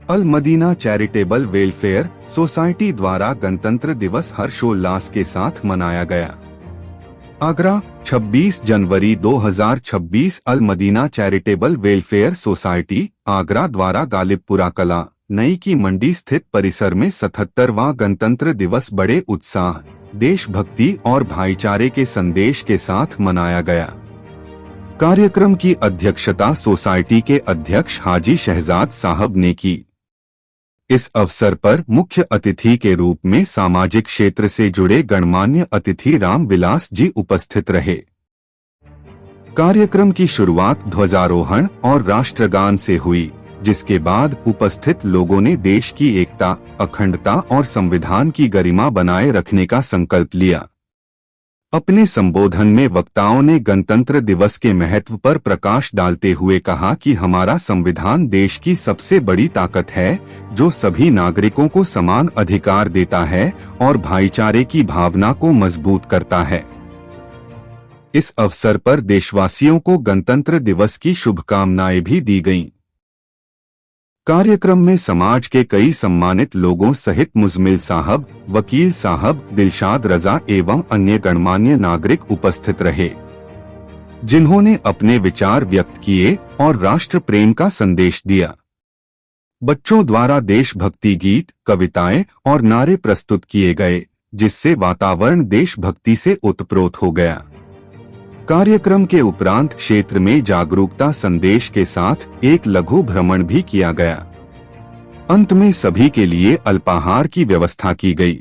अल Madina charitable welfare society द्वारा गणतंत्र दिवस हर्षोल्लास के साथ मनाया गया। आगरा, 26 जनवरी 2026। Al Madina charitable welfare society Agra द्वारा गालिबपुरा कला नई की मंडी स्थित परिसर में 77वां गणतंत्र दिवस बड़े उत्साह, देशभक्ति और भाईचारे के संदेश के साथ मनाया गया। कार्यक्रम की अध्यक्षता सोसाइटी के अध्यक्ष हाजी शहजाद साहब ने की। इस अवसर पर मुख्य अतिथि के रूप में सामाजिक क्षेत्र से जुड़े गणमान्य अतिथि राम विलास जी उपस्थित रहे। कार्यक्रम की शुरुआत ध्वजारोहण और राष्ट्रगान से हुई, जिसके बाद उपस्थित लोगों ने देश की एकता, अखंडता और संविधान की गरिमा बनाए रखने का संकल्प लिया। अपने संबोधन में वक्ताओं ने गणतंत्र दिवस के महत्व पर प्रकाश डालते हुए कहा कि हमारा संविधान देश की सबसे बड़ी ताकत है, जो सभी नागरिकों को समान अधिकार देता है और भाईचारे की भावना को मजबूत करता है। इस अवसर पर देशवासियों को गणतंत्र दिवस की शुभकामनाएं भी दी गईं। कार्यक्रम में समाज के कई सम्मानित लोगों सहित मुजमिल साहब, वकील साहब, दिलशाद रजा एवं अन्य गणमान्य नागरिक उपस्थित रहे, जिन्होंने अपने विचार व्यक्त किए और राष्ट्र प्रेम का संदेश दिया। बच्चों द्वारा देशभक्ति गीत, कविताएं और नारे प्रस्तुत किए गए, जिससे वातावरण देशभक्ति से ओतप्रोत हो गया। कार्यक्रम के उपरांत क्षेत्र में जागरूकता संदेश के साथ एक लघु भ्रमण भी किया गया। अंत में सभी के लिए अल्पाहार की व्यवस्था की गई।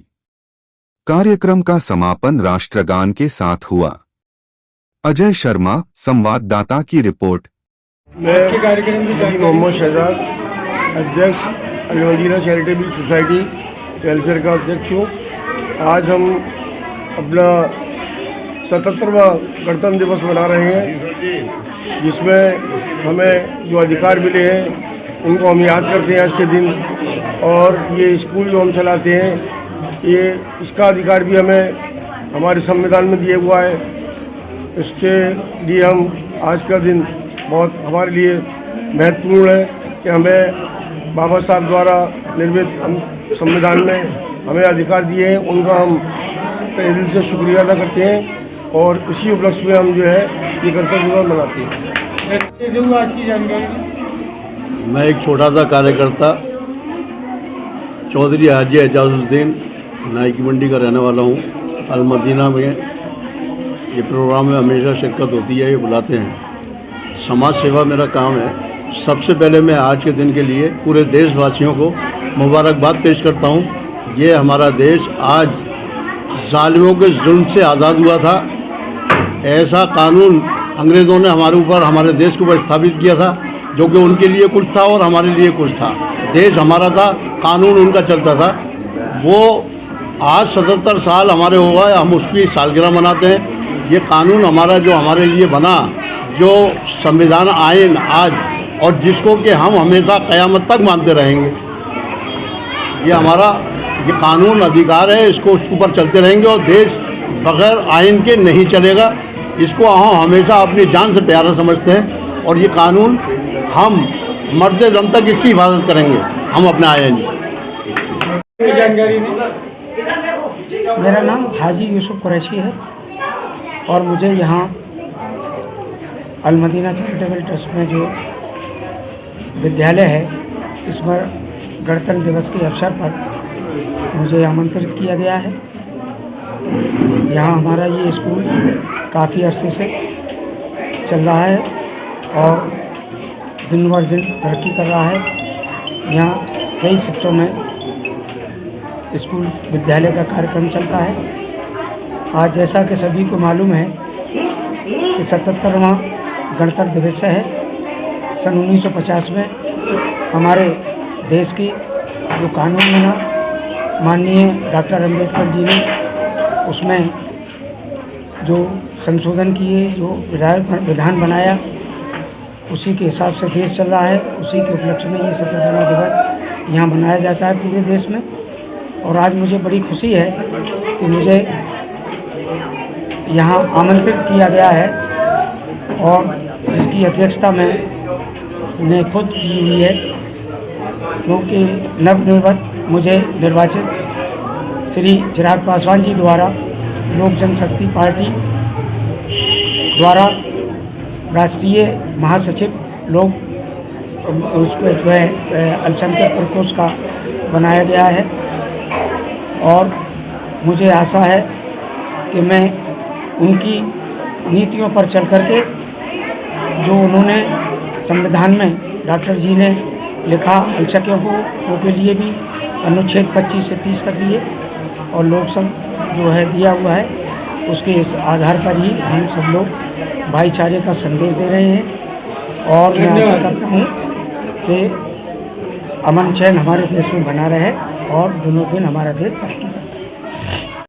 कार्यक्रम का समापन राष्ट्रगान के साथ हुआ। अजय शर्मा, संवाददाता की रिपोर्ट। मैं हाजी मोहम्मद शहजाद, अध्यक्ष अल मदीना चैरिटेबल सोसाइटी वेलफेयर का अध्यक्ष हूँ। आज हम अपना 77वां गणतंत्र दिवस मना रहे हैं, जिसमें हमें जो अधिकार मिले हैं उनको हम याद करते हैं आज के दिन। और ये स्कूल जो हम चलाते हैं, ये इसका अधिकार भी हमें हमारे संविधान में दिया हुआ है। इसके लिए हम आज का दिन बहुत हमारे लिए महत्वपूर्ण है कि हमें बाबा साहब द्वारा निर्मित संविधान में हमें अधिकार दिए हैं, उनका हम तहे दिल से शुक्रिया अदा करते हैं। और इसी उपलक्ष्य में हम जो है ये गणतंत्र दिवस मनाते हैं। आज की जानकारी, मैं एक छोटा सा कार्यकर्ता चौधरी हाजी एजाजुद्दीन नाई की मंडी का रहने वाला हूँ। अल मदीना में ये प्रोग्राम में हमेशा शिरकत होती है, ये बुलाते हैं। समाज सेवा मेरा काम है। सबसे पहले मैं आज के दिन के लिए पूरे देशवासियों को मुबारकबाद पेश करता हूँ। ये हमारा देश आज जालिमों के जुल्म से आज़ाद हुआ था। ऐसा कानून अंग्रेज़ों ने हमारे ऊपर, हमारे देश के ऊपर स्थापित किया था, जो कि उनके लिए कुछ था और हमारे लिए कुछ था। देश हमारा था, कानून उनका चलता था। वो आज 77 साल हमारे हो गए, हम उसकी सालगिरह मनाते हैं। ये कानून हमारा जो हमारे लिए बना, जो संविधान आइन आज, और जिसको कि हम हमेशा क़यामत तक मानते रहेंगे, ये हमारा ये कानून अधिकार है, इसको ऊपर चलते रहेंगे। और देश बगैर आइन के नहीं चलेगा। इसको हम हमेशा अपनी जान से प्यारा समझते हैं और ये कानून हम मरते दम तक इसकी हिफाजत करेंगे, हम अपने आइन की। जानकारी नहीं। मेरा नाम हाजी यूसुफ कुरैशी है और मुझे यहाँ अल मदीना चैरिटेबल ट्रस्ट में जो विद्यालय है, इसमें गणतंत्र दिवस के अवसर पर मुझे आमंत्रित किया गया है। यहाँ हमारा ये स्कूल काफ़ी अरसे से चल रहा है और दिन ब दिन तरक्की कर रहा है। यहाँ कई शिफ्टों में स्कूल विद्यालय का कार्यक्रम चलता है। आज जैसा कि सभी को मालूम है कि 77वां गणतंत्र दिवस है। सन 1950 में हमारे देश की जो कानून बना, माननीय डॉक्टर अम्बेडकर जी ने उसमें जो संशोधन किए, जो विधान बनाया, उसी के हिसाब से देश चल रहा है। उसी के उपलक्ष्य में ये 77वां दिवस यहाँ मनाया जाता है पूरे देश में। और आज मुझे बड़ी खुशी है कि मुझे यहाँ आमंत्रित किया गया है और जिसकी अध्यक्षता मैंने खुद की हुई है। क्योंकि नवनिर्वाचित मुझे निर्वाचित श्री चिराग पासवान जी द्वारा लोक जनशक्ति पार्टी द्वारा राष्ट्रीय महासचिव लोग उसको जो है अल्पसंख्यक प्रकोष्ठ का बनाया गया है। और मुझे आशा है कि मैं उनकी नीतियों पर चल करके जो उन्होंने संविधान में डॉक्टर जी ने लिखा अल्पसंख्यकों के लिए भी अनुच्छेद 25 से 30 तक दिए और लोकसभा जो है दिया हुआ है, उसके इस आधार पर ही हम सब लोग भाईचारे का संदेश दे रहे हैं। और मैं आशा करता हूँ कि अमन चैन हमारे देश में बना रहे और दिनों दिन हमारा देश तरक्की